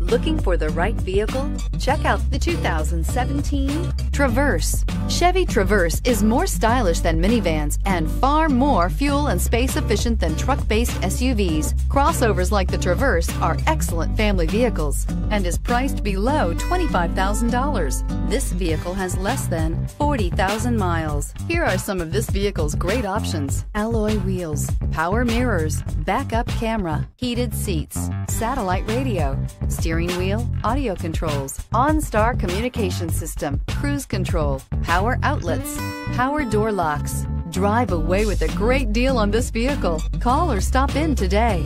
Looking for the right vehicle? Check out the 2017 Traverse. Chevy Traverse is more stylish than minivans and far more fuel and space efficient than truck-based SUVs. Crossovers like the Traverse are excellent family vehicles and is priced below $25,000. This vehicle has less than 40,000 miles. Here are some of this vehicle's great options: alloy wheels, power mirrors, backup camera, heated seats, satellite radio, steering wheel audio controls, OnStar communication system, cruise control, power outlets, power door locks. Drive away with a great deal on this vehicle. Call or stop in today.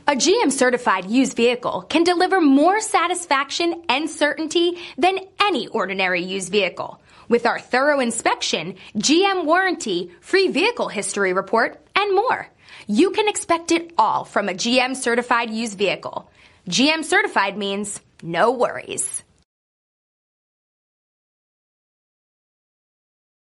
A GM-certified used vehicle can deliver more satisfaction and certainty than any ordinary used vehicle. With our thorough inspection, GM warranty, free vehicle history report, and more. You can expect it all from a GM-certified used vehicle. GM-certified means no worries.